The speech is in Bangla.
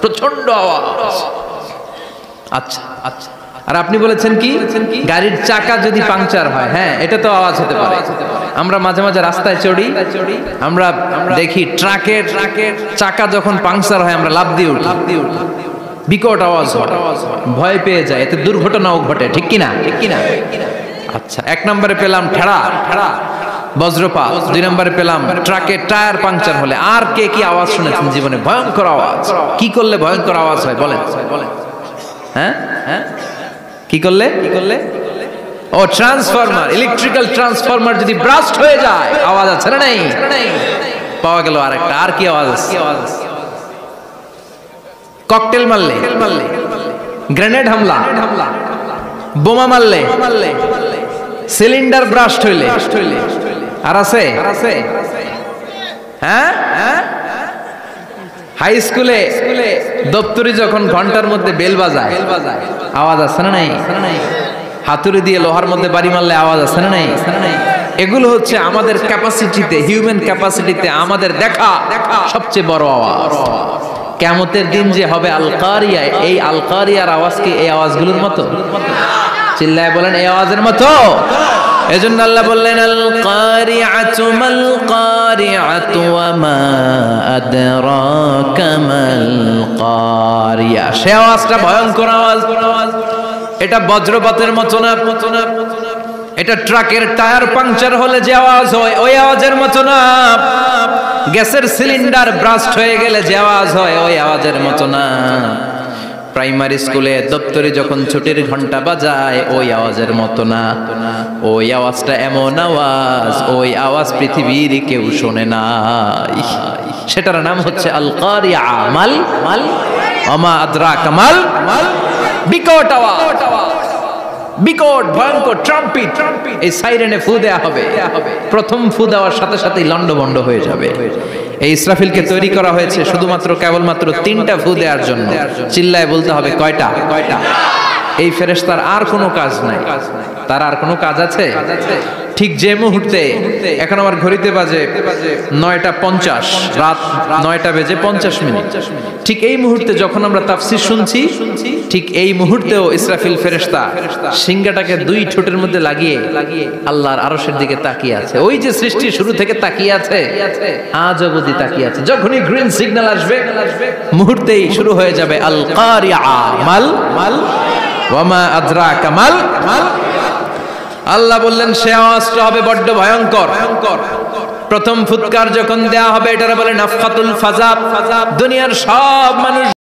প্রচন্ড আওয়াজ। আচ্ছা আচ্ছা, আর আপনি বলেছেন কি গাড়ির চাকা যদি পাংচার হয়, হ্যাঁ এটা তো আওয়াজ হতে পারে। আমরা মাঝে মাঝে রাস্তায় চড়ি, আমরা দেখি ট্রাকের চাকা যখন পাংচার হয় আমরা লাফ দিয়ে উঠি, বিকট আওয়াজ হয়, ভয় পেয়ে যায়, এতে দুর্ঘটনাও ঘটে, ঠিক কিনা? ঠিক কিনা? আচ্ছা, 1 নম্বরে পেলাম ঠেড়া বজ্রপাত, 2 নম্বরে পেলাম ট্রাকের টায়ার পাংচার হলে। আর কে কি আওয়াজ শুনেছেন জীবনে? ভয়ঙ্কর আওয়াজ। কি করলে ভয়ঙ্কর আওয়াজ হয় বলেন? হ্যাঁ হ্যাঁ, কি করলে? ও ট্রান্সফরমার, ইলেকট্রিক্যাল ট্রান্সফরমার যদি ব্রাস্ট হয়ে যায় আওয়াজ আছে না নাই? পাওয়া গেল আরেকটা। আর কি আওয়াজ? ককটেল মারলে, গ্রেনেড হামলা, বোমা মারলে, সিলিন্ডার ব্রাস্ট হইলে। আর আছে? হ্যাঁ, হাই স্কুলে দপ্তরি যখন ঘন্টার মধ্যে বেল বাজায় আওয়াজ আছে না নাই? হাতুড়ি দিয়ে লোহার মধ্যে বাড়ি মারলে আওয়াজ আছে না নাই? এগুলো হচ্ছে আমাদের ক্যাপাসিটিতে, হিউম্যান ক্যাপাসিটিতে আমাদের দেখা সবচেয়ে বড় আওয়াজ। কিয়ামতের দিন যে হবে আল কারিয়া, এই আল কারিয়ার আওয়াজ কি এই আওয়াজগুলোর মতো? চিল্লায় বলেন এই আওয়াজের মতো। এজন্য আল্লাহ বললেন আল কারিআতু মাল কারিআতু ওয়া মা আদরাকা মাল কারিয়া। সে আওয়াজটা ভয়ঙ্কর আওয়াজ। এটা বজ্রপাতের মতো না, এটা ট্রাকের টায়ার পাংচার হলে যে আওয়াজ হয় ওই আওয়াজের মতো না, গ্যাসের সিলিন্ডার ব্রাস্ট হয়ে গেলে যে আওয়াজ হয় ওই আওয়াজের মতো না, প্রাইমারি স্কুলে দপ্তরে যখন ছুটির ঘন্টা বাজায় ওই আওয়াজের মতো না। ওই আওয়াজটা এমন আওয়াজ, ওই আওয়াজ পৃথিবীর কেউ শোনে নাই। সেটার নাম হচ্ছে আল কারিয়া। মাল ওমা আদরাকা মাল, বিকট আওয়াজ, বিকট ভয়ঙ্কর ট্রাম্পিট। এই সাইরেনে ফু দেয়া হবে, প্রথম ফু দেওয়ার সাথে সাথেই লন্ডভন্ড হয়ে যাবে। এই ইসরাফিলকে তৈরি করা হয়েছে শুধুমাত্র কেবলমাত্র 3টা ফু দেওয়ার জন্য। চিল্লায় বলতে হবে কয়টা? এই ফেরেশতার আর কোনো কাজ নাই। তার আর কোনো কাজ আছে? ঠিক যে মুহূর্তে, এখন আমার ঘড়িতে বাজে 9:50, রাত 9:50, ঠিক এই মুহূর্তে যখন আমরা তাফসীর শুনছি, ঠিক এই মুহূর্তেও ইসরাফিল ফেরেশতা সিংহাটাকে 2 ঠোঁটের মধ্যে লাগিয়ে আল্লাহর আরশের দিকে তাকিয়ে আছে। ওই যে সৃষ্টি শুরু থেকে তাকিয়ে আছে, আজ অবধি তাকিয়ে আছে। যখনই গ্রিন সিগন্যাল আসবে মুহূর্তেই শুরু হয়ে যাবে আল কারিয়া মাল ওয়া মা আদরাকা মাল। আল্লাহ বললেন সে আওয়াজটা হবে বড্ড ভয়ঙ্কর। প্রথম ফুৎকার যখন দেয়া হবে এটারে বলে নাফখাতুল ফাজা। দুনিয়ার সব মানুষ